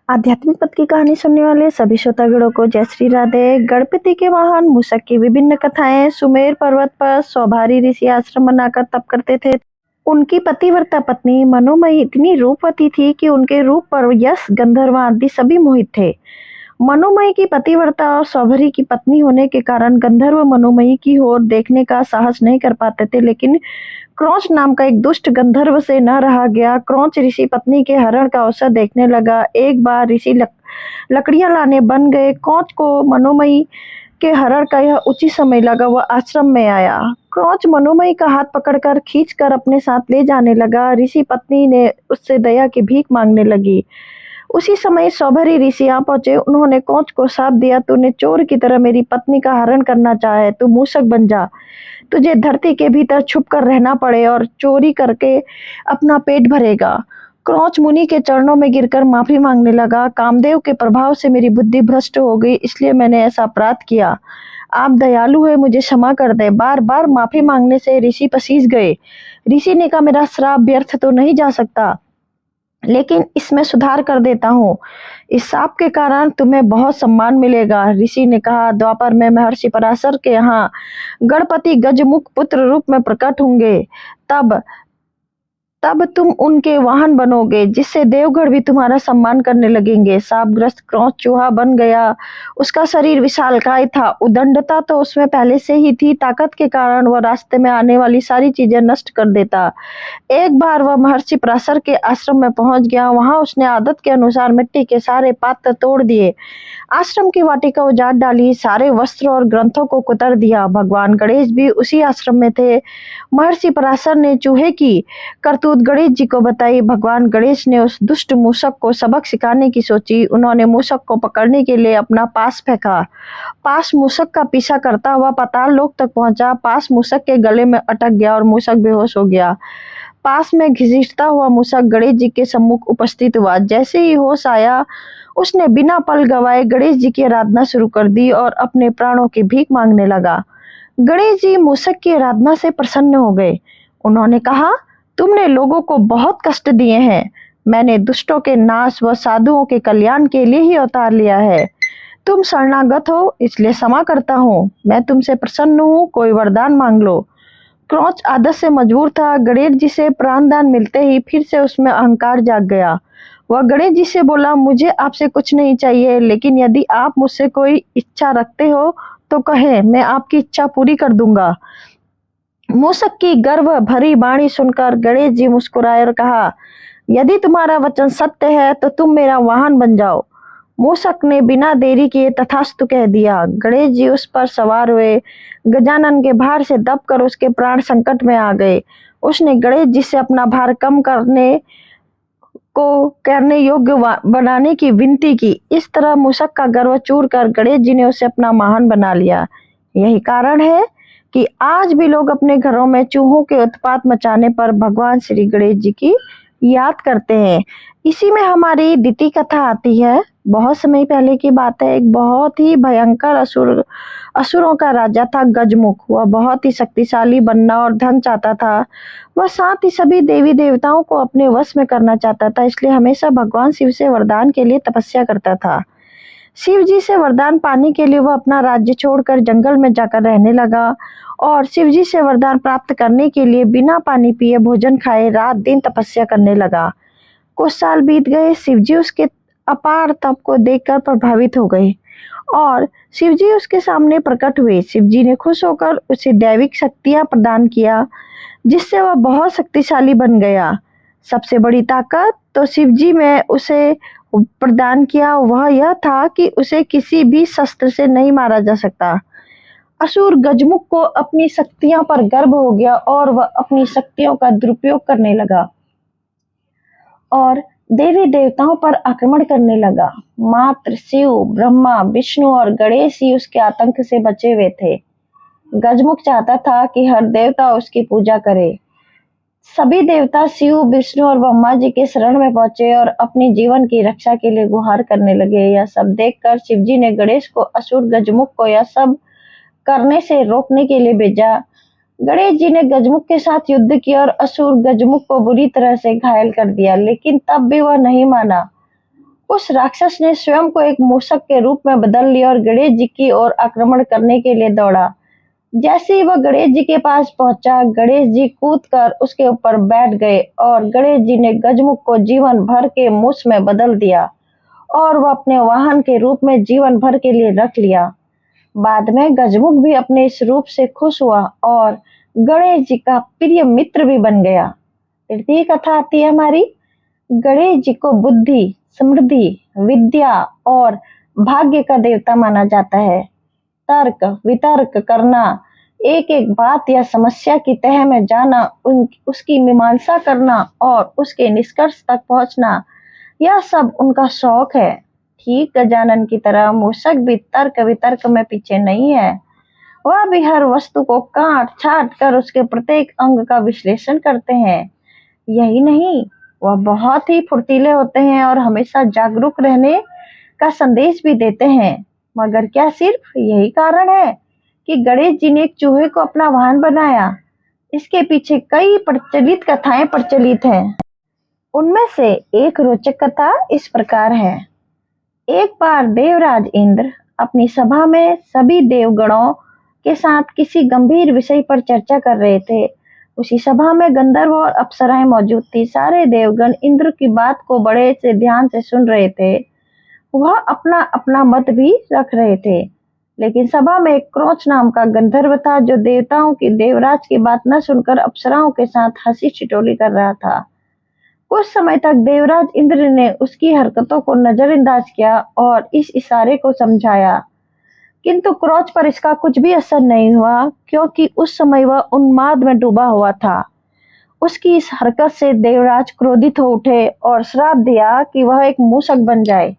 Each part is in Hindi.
आध्यात्मिक पथ की कहानी सुनने वाले सभी श्रोतागणों को जय श्री राधे। गणपति के वाहन मूषक की विभिन्न कथाएं। सुमेर पर्वत पर सौभारी ऋषि आश्रम बनाकर तप करते थे। उनकी पतिव्रता पत्नी मनोमयी इतनी रूपवती थी कि उनके रूप पर यश, गंधर्व आदि सभी मोहित थे। मनोमयी की पतिव्रता और सौभरी की पत्नी होने के कारण गंधर्व मनोमयी की ओर देखने का साहस नहीं कर पाते थे, लेकिन क्रौच नाम का एक दुष्ट गंधर्व से न रहा गया। क्रौच ऋषि पत्नी के हरण का अवसर देखने लगा। एक बार ऋषि लकड़ियां लाने बन गए। क्रौच को मनोमयी के हरण का यह उचित समय लगा। वह आश्रम में आया। क्रौच मनोमयी का हाथ पकड़कर खींचकर अपने साथ ले जाने लगा। ऋषि पत्नी ने उससे दया की भीख मांगने लगी। उसी समय सौभरी ऋषि आ पहुंचे। उन्होंने क्रौच को शाप दिया, तूने चोर की तरह मेरी पत्नी का हरण करना चाहा है, तू मूषक बन जा। तुझे धरती के भीतर छुप कर रहना पड़े और चोरी करके अपना पेट भरेगा। क्रौच मुनि के चरणों में गिरकर माफी मांगने लगा। कामदेव के प्रभाव से मेरी बुद्धि भ्रष्ट हो गई, इसलिए मैंने ऐसा अपराध किया। आप दयालु है, मुझे क्षमा कर दे। बार बार माफी मांगने से ऋषि पसीज गए। ऋषि ने कहा, मेरा श्राप व्यर्थ तो नहीं जा सकता, लेकिन इसमें सुधार कर देता हूँ। इस शाप के कारण तुम्हें बहुत सम्मान मिलेगा। ऋषि ने कहा, द्वापर में महर्षि पराशर के यहाँ गणपति गजमुख पुत्र रूप में प्रकट होंगे। तब तब तुम उनके वाहन बनोगे, जिससे देवगण भी तुम्हारा सम्मान करने लगेंगे। शापग्रस्त क्रौच चूहा बन गया। उसका शरीर विशालकाय था। उदंडता तो उसमें पहले से ही थी। ताकत के कारण वह रास्ते में आने वाली सारी चीजें नष्ट कर देता। एक बार वह महर्षि पराशर के आश्रम में पहुंच गया। वहां उसने आदत के अनुसार मिट्टी के सारे पात्र तोड़ दिए। आश्रम की वाटिका उजाड़ डाली। सारे वस्त्र और ग्रंथों को कुतर दिया। भगवान गणेश भी उसी आश्रम में थे। महर्षि पराशर ने चूहे की करतूत गणेश जी को बताई। भगवान गणेश ने उस दुष्ट मूषक को सबक सिखाने की सोची। उन्होंने मूषक को पकड़ने के लिए अपना पास फेंका। पास मूषक का पीछा करता हुआ पाताल लोक तक पहुंचा। पास मूषक के गले में अटक गया और मूषक बेहोश हो गया। पास में घसीटता हुआ मूषक गणेश जी के सम्मुख उपस्थित हुआ। जैसे ही होश आया, उसने बिना पल गवाए गणेश जी की आराधना शुरू कर दी और अपने प्राणों की भीख मांगने लगा। गणेश जी मूषक की आराधना से प्रसन्न हो गए। उन्होंने कहा, तुमने लोगों को बहुत कष्ट दिए हैं। मैंने दुष्टों के नाश व साधुओं के कल्याण के लिए ही अवतार लिया है। तुम शरणागत हो, इसलिए क्षमा करता हूँ। मैं तुमसे प्रसन्न हूँ, कोई वरदान मांग लो। क्रौच आदत से मजबूर था। गणेश जी से प्राणदान मिलते ही फिर से उसमें अहंकार जाग गया। वह गणेश जी से बोला, मुझे आपसे कुछ नहीं चाहिए, लेकिन यदि आप मुझसे कोई इच्छा रखते हो तो कहें, मैं आपकी इच्छा पूरी कर दूंगा। मूषक की गर्व भरी वाणी सुनकर गणेश जी मुस्कुराए और कहा, यदि तुम्हारा वचन सत्य है तो तुम मेरा वाहन बन जाओ। मूषक ने बिना देरी किए तथास्तु कह दिया। गणेश जी उस पर सवार हुए। गजानन के भार से दबकर उसके प्राण संकट में आ गए। उसने गणेश जी से अपना भार कम करने योग्य बनाने की विनती की। इस तरह मूषक का गर्व चूर कर गणेश जी ने उसे अपना वाहन बना लिया। यही कारण है कि आज भी लोग अपने घरों में चूहों के उत्पात मचाने पर भगवान श्री गणेश जी की याद करते हैं। इसी में हमारी द्वितीय कथा आती है। बहुत समय पहले की बात है। एक बहुत ही भयंकर असुरों का राजा था गजमुख। वह बहुत ही शक्तिशाली बनना और धन चाहता था। वह साथ ही सभी देवी देवताओं को अपने वश में करना चाहता था, इसलिए हमेशा भगवान शिव से वरदान के लिए तपस्या करता था। शिव जी से वरदान पाने के लिए वह अपना राज्य छोड़कर जंगल में जाकर रहने लगा और शिव जी से वरदान प्राप्त करने के लिए बिना पानी पिए, भोजन खाए रात दिन तपस्या करने लगा। कुछ साल बीत गए। शिव जी उसके अपार तप को देखकर प्रभावित हो गए और शिव जी उसके सामने प्रकट हुए। शिव जी ने खुश होकर उसे दैविक शक्तियां प्रदान किया, जिससे वह बहुत शक्तिशाली बन गया। सबसे बड़ी ताकत तो शिव जी में उसे प्रदान किया वह यह था कि उसे किसी भी शस्त्र से नहीं मारा जा सकता। असुर गजमुख को अपनी शक्तियों पर गर्व हो गया और वह अपनी शक्तियों का दुरुपयोग करने लगा और देवी देवताओं पर आक्रमण करने लगा। मात्र शिव, ब्रह्मा, विष्णु और गणेश ही उसके आतंक से बचे हुए थे। गजमुख चाहता था कि हर देवता उसकी पूजा करे। सभी देवता शिव, विष्णु और ब्रह्मा जी के शरण में पहुंचे और अपने जीवन की रक्षा के लिए गुहार करने लगे। यह सब देखकर शिव जी ने गणेश को असुर गजमुख को यह सब करने से रोकने के लिए भेजा। गणेश जी ने गजमुख के साथ युद्ध किया और असुर गजमुख को बुरी तरह से घायल कर दिया, लेकिन तब भी वह नहीं माना। उस राक्षस ने स्वयं को एक मूषक के रूप में बदल लिया और गणेश जी की ओर आक्रमण करने के लिए दौड़ा। जैसे ही वह गणेश जी के पास पहुंचा, गणेश जी कूदकर उसके ऊपर बैठ गए और गणेश जी ने गजमुख को जीवन भर के मूस में बदल दिया और वह अपने वाहन के रूप में जीवन भर के लिए रख लिया। बाद में गजमुख भी अपने इस रूप से खुश हुआ और गणेश जी का प्रिय मित्र भी बन गया। तृतीय कथा आती है हमारी। गणेश जी को बुद्धि, समृद्धि, विद्या और भाग्य का देवता माना जाता है। तर्क वितर्क करना, एक एक बात या समस्या की तह में जाना, उसकी मीमांसा करना और उसके निष्कर्ष तक पहुंचना, यह सब उनका शौक है। ठीक गजानन की तरह मूषक भी तर्क वितर्क में पीछे नहीं है। वह भी हर वस्तु को काट छाट कर उसके प्रत्येक अंग का विश्लेषण करते हैं। यही नहीं, वह बहुत ही फुर्तीले होते हैं और हमेशा जागरूक रहने का संदेश भी देते हैं। मगर क्या सिर्फ यही कारण है कि गणेश जी ने एक चूहे को अपना वाहन बनाया? इसके पीछे कई प्रचलित कथाएं प्रचलित हैं। उनमें से एक रोचक कथा इस प्रकार है। एक बार देवराज इंद्र अपनी सभा में सभी देवगणों के साथ किसी गंभीर विषय पर चर्चा कर रहे थे। उसी सभा में गंधर्व और अप्सराएं मौजूद थी। सारे देवगण इंद्र की बात को बड़े से ध्यान से सुन रहे थे। वह अपना अपना मत भी रख रहे थे, लेकिन सभा में एक क्रोच नाम का गंधर्व था जो देवताओं की देवराज की बात न सुनकर अप्सराओं के साथ हंसी ठिठोली कर रहा था। कुछ समय तक देवराज इंद्र ने उसकी हरकतों को नजरअंदाज किया और इस इशारे को समझाया, किंतु क्रोच पर इसका कुछ भी असर नहीं हुआ, क्योंकि उस समय वह उन्माद में डूबा हुआ था। उसकी इस हरकत से देवराज क्रोधित हो उठे और श्राप दिया कि वह एक मूषक बन जाए।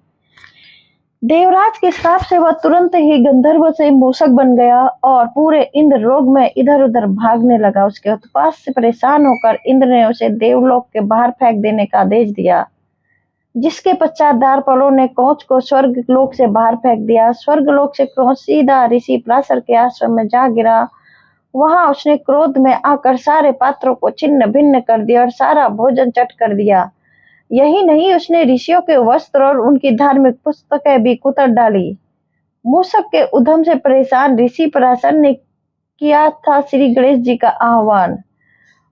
देवराज के श्राप से वह तुरंत ही गंधर्व से मूषक बन गया और पूरे इंद्र लोक में इधर उधर भागने लगा। उसके उत्पात से परेशान होकर इंद्र ने उसे देवलोक के बाहर फेंक देने का आदेश दिया, जिसके पश्चात द्वारपालों ने क्रोच को स्वर्ग लोक से बाहर फेंक दिया। स्वर्ग लोक से क्रोच सीधा ऋषि पराशर के आश्रम में जा गिरा। वहां उसने क्रोध में आकर सारे पात्रों को छिन्न भिन्न कर दिया और सारा भोजन चट कर दिया। यही नहीं, उसने ऋषियों के वस्त्र और उनकी धार्मिक पुस्तकें भी कुतर डाली। मूषक के उद्यम से परेशान ऋषि पराशर ने किया था श्री गणेश जी का आह्वान।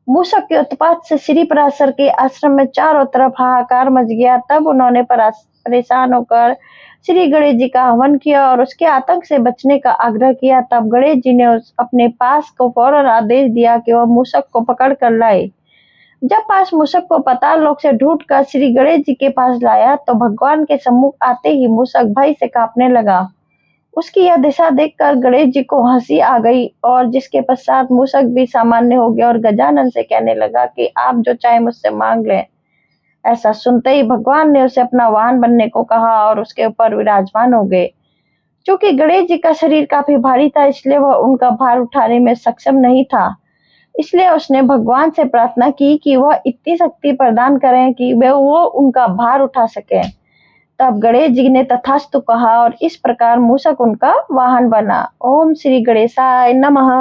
मूषक के उत्पात से श्री पराशर के आश्रम में चारों तरफ हाहाकार मच गया। तब उन्होंने परेशान होकर श्री गणेश जी का आह्वान किया और उसके आतंक से बचने का आग्रह किया। तब गणेश जी ने अपने पास को फौरन आदेश दिया कि वह मूषक को पकड़ कर लाए। जब पास मूषक को पाताल लोक से ढूंढकर श्री गणेश जी के पास लाया तो भगवान के सम्मुख आते ही मूषक भय से कांपने लगा। उसकी यह दिशा देखकर गणेश जी को हंसी आ गई और जिसके पश्चात मूषक भी सामान्य हो गया और गजानन से कहने लगा कि आप जो चाहे मुझसे मांग लें। ऐसा सुनते ही भगवान ने उसे अपना वाहन बनने को कहा और उसके ऊपर विराजमान हो गए। चूंकि गणेश जी का शरीर काफी भारी था, इसलिए वह उनका भार उठाने में सक्षम नहीं था। इसलिए उसने भगवान से प्रार्थना की कि वह इतनी शक्ति प्रदान करें कि वो उनका भार उठा सके। तब गणेश जी ने तथास्तु कहा और इस प्रकार मूषक उनका वाहन बना। ओम श्री गणेशाय नमः।